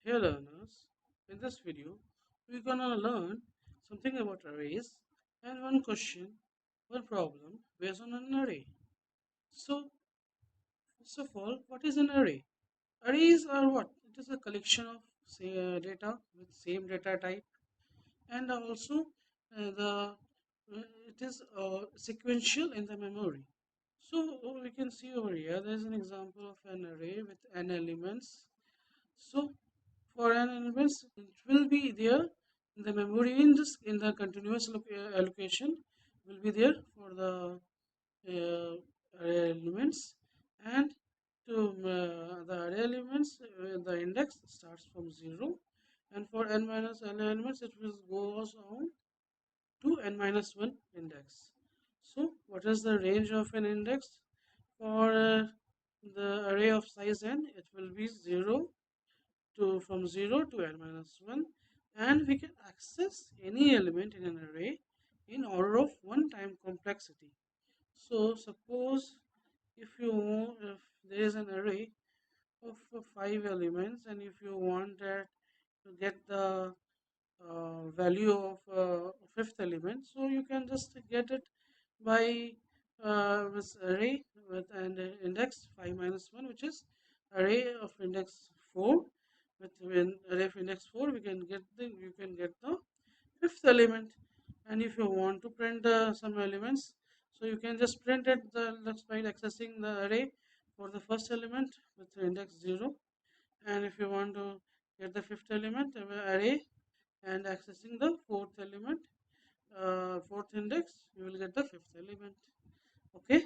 Hey learners, in this video we're gonna learn something about arrays and one question, one problem based on an array. So first of all, what is an array? Arrays are what? It is a collection of data with same data type and also the it is sequential in the memory. So we can see over here there is an example of an array with n elements. So for an elements, it will be there in the memory in the continuous allocation will be there for the array elements, and to the array elements the index starts from 0, and for n minus n elements it will goes on to n minus 1 index. So what is the range of an index for the array of size n? It will be 0 to from 0 to n minus 1, and we can access any element in an array in order of one time complexity. So suppose if there is an array of 5 elements, and if you want that to get the value of fifth element, so you can just get it by this array with an index 5 minus 1, which is array of index 4. With an array of index 4 you can get the fifth element. And if you want to print some elements, so you can just print it by accessing the array for the first element with the index 0. And if you want to get the fifth element array and accessing the fourth element, fourth index, you will get the fifth element. Okay,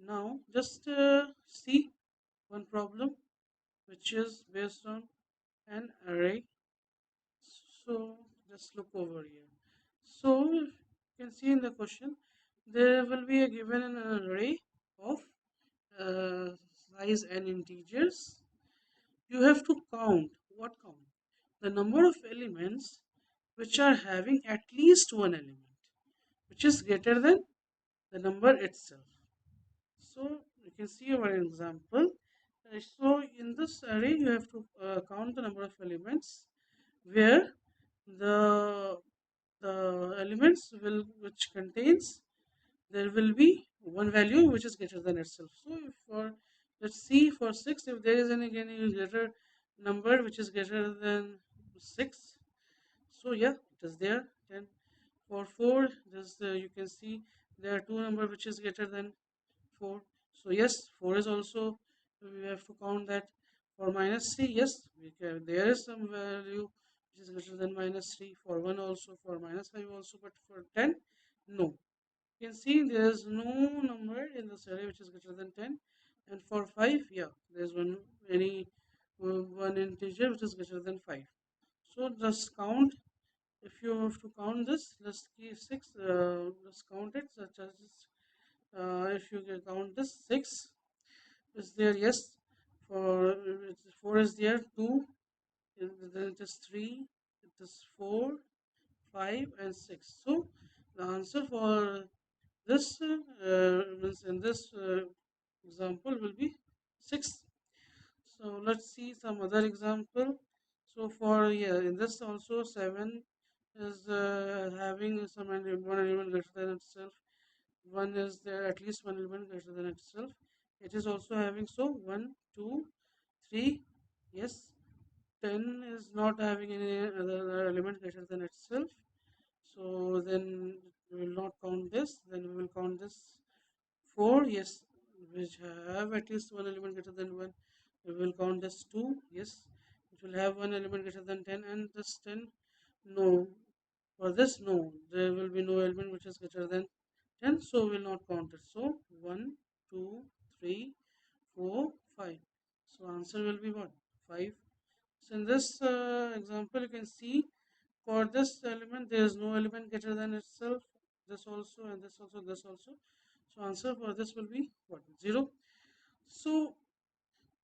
now just see one problem which is based on an array. So just look over here. So you can see in the question there will be a given an array of uh, size n integers. You have to count. What count? The number of elements which are having at least one element which is greater than the number itself. So you can see our example. So in this array you have to count the number of elements where the elements will which contains there will be one value which is greater than itself. So if for let's see for 6, if there is any greater number which is greater than 6, so yeah, it is there. Then for 4, this you can see there are two number which is greater than 4. So yes, 4 is also, we have to count that. For minus 3, yes, there is some value which is greater than minus 3. For 1 also, for minus 5 also, but for 10, no. You can see there is no number in this array which is greater than 10. And for 5, yeah, there is one integer which is greater than 5. So just count. If you have to count this, let's keep 6, let's count it, such as if you can count this, 6 is there, yes. For 4 is there, 2, then it is 3, it is 4, 5 and 6. So the answer for this means in this example will be 6. So let's see some other example. So for, yeah, in this also 7 is having one element greater than itself. 1 is there at least one element greater than itself. It is also having, so 1, 2, 3, yes. 10 is not having any other element greater than itself. So then we will not count this. Then we will count this 4, yes, which have at least one element greater than 1. We will count this 2, yes, it will have one element greater than 10, and this 10, no. For this, no, there will be no element which is greater than 10, so we will not count it. So 1, 2, 3, 4, 5. So answer will be what? 5. So in this example, you can see for this element there is no element greater than itself. This also, and this also, this also. So answer for this will be what? 0. So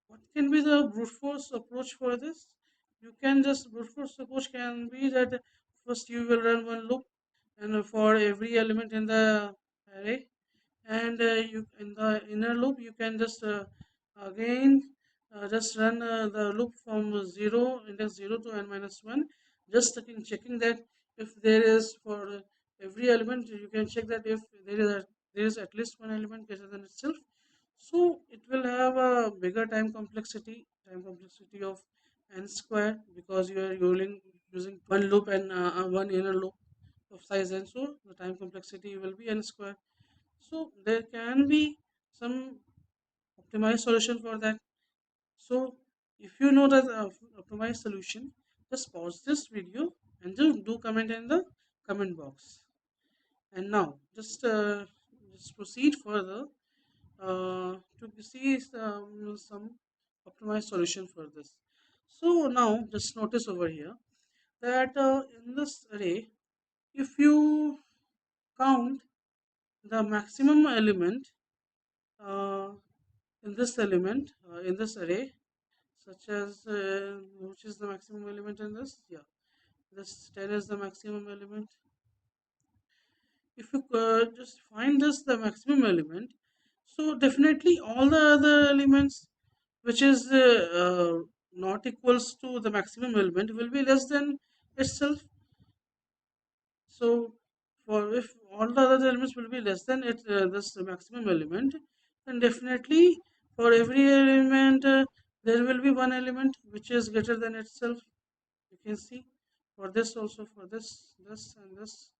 what can be the brute force approach for this? You can just brute force approach can be that first you will run one loop, and for every element in the array, and you in the inner loop you can just again just run the loop from 0 index 0 to n minus 1, just checking that if there is for every element, you can check that if there is at least one element greater than itself. So it will have a bigger time complexity of n square, because you are using one loop and one inner loop of size n, so the time complexity will be n square. So there can be some optimized solution for that. So if you know the optimized solution, just pause this video and do comment in the comment box. And now just proceed further to see some optimized solution for this. So now just notice over here that in this array, if you count the maximum element uh, in this array, such as which is the maximum element in this, yeah, this 10 is the maximum element. If you just find this the maximum element, so definitely all the other elements which is not equals to the maximum element will be less than itself. So for if all the other elements will be less than this maximum element, then definitely for every element there will be one element which is greater than itself. You can see for this also, for this and this.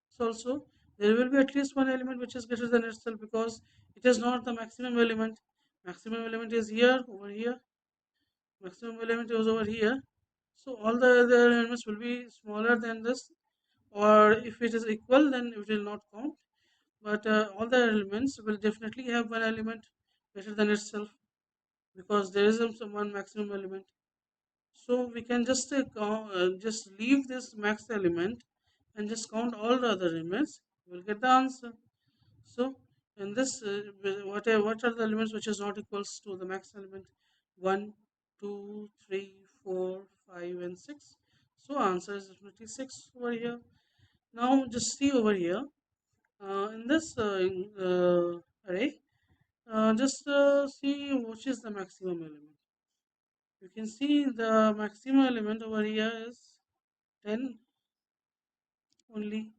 So also there will be at least one element which is greater than itself, because it is not the maximum element. Maximum element is here, over here. Maximum element is over here. So all the other elements will be smaller than this, or if it is equal, then it will not count. But all the elements will definitely have one element greater than itself, because there is some one maximum element. So we can just leave this max element and just count all the other elements. We'll get the answer. So in this, what are the elements which is not equals to the max element? 1, 2, 3, 4, 5, and 6. So answer is definitely 6 over here. Now just see over here in this array. Just see which is the maximum element. You can see the maximum element over here is 10 only,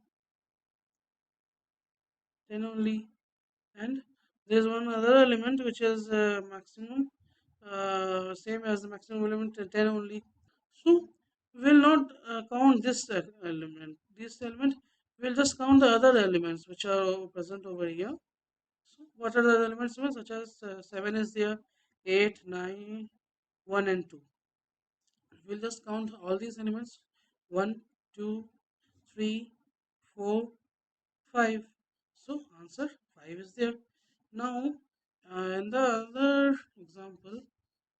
10 only, and there is one other element which is maximum, same as the maximum element, 10 only. So we will not count this element. This element, we will just count the other elements which are present over here. So what are the other elements? Such as 7 is there, 8, 9, 1 and 2. We'll just count all these elements: 1, 2, 3, 4, 5. So answer 5 is there. Now in the other example,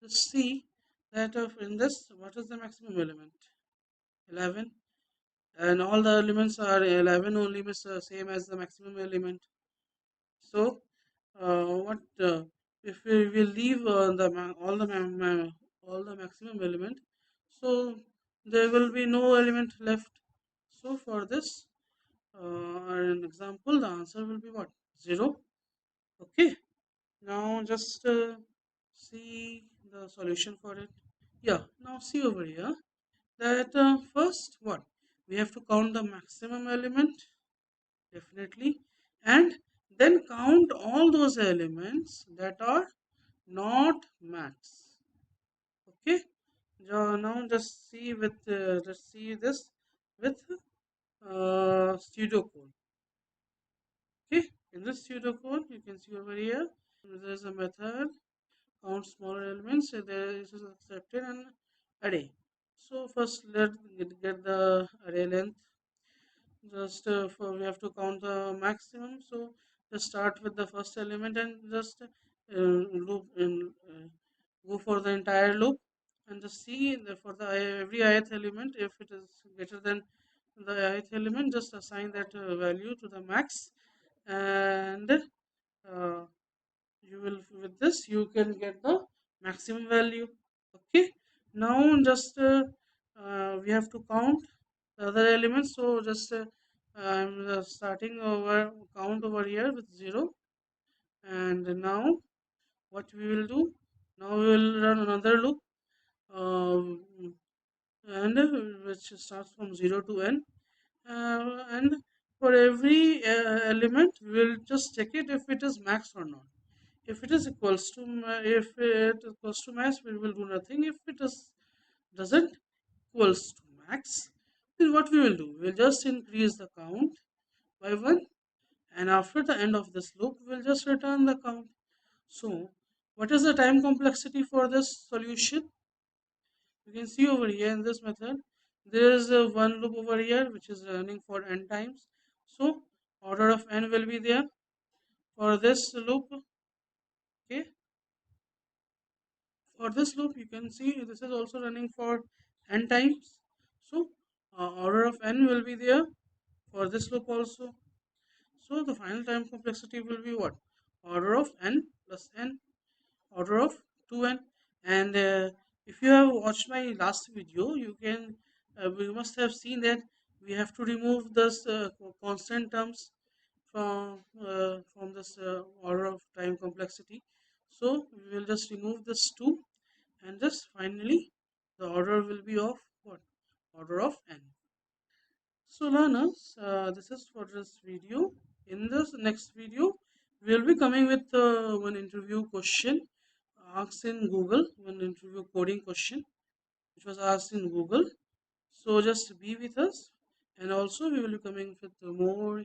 let's see that in this, what is the maximum element? 11, and all the elements are 11 only, means same as the maximum element. So what if we will leave all the maximum element, so there will be no element left. So for this an example, the answer will be what? 0. Okay. Now just see the solution for it. Yeah. Now see over here that first what we have to count the maximum element, definitely, and then count all those elements that are not max. Okay. Now just see with just see this with pseudocode. Okay, in this pseudocode you can see over here there is a method count smaller elements, so there is accepted an array. So first get the array length. Just for we have to count the maximum, so just start with the first element and just loop in go for the entire loop, and just see for the every ith element, if it is greater than the ith element, just assign that value to the max, and uh, you will, with this you can get the maximum value. Okay, now just we have to count the other elements, so just I'm starting over count over here with 0, and now what we will do, Now we will run another loop, um, and which starts from 0 to n, and for every element we will just check it if it is max or not. If it is equals to if it equals to max, we will do nothing. If it is doesn't equals to max, then what we will do, we will just increase the count by 1, and after the end of this loop we will just return the count. So what is the time complexity for this solution? You can see over here in this method there is a one loop over here which is running for n times. So order of n will be there for this loop. Okay, for this loop you can see this is also running for n times. So order of n will be there for this loop also. So the final time complexity will be what? Order of n plus n, order of 2n. And if you have watched my last video, you can we must have seen that we have to remove this constant terms from this order of time complexity. So we will just remove this 2, and just finally the order will be of what? Order of n. So learners, this is for this video. In this next video, we will be coming with one interview question asked in Google, one interview coding question which was asked in Google. So just be with us, and also we will be coming with more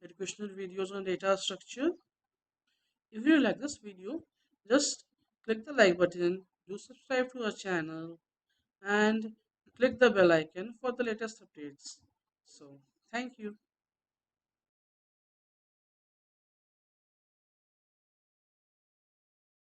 educational videos on data structure. If you like this video, just click the like button, do subscribe to our channel, and click the bell icon for the latest updates. So thank you.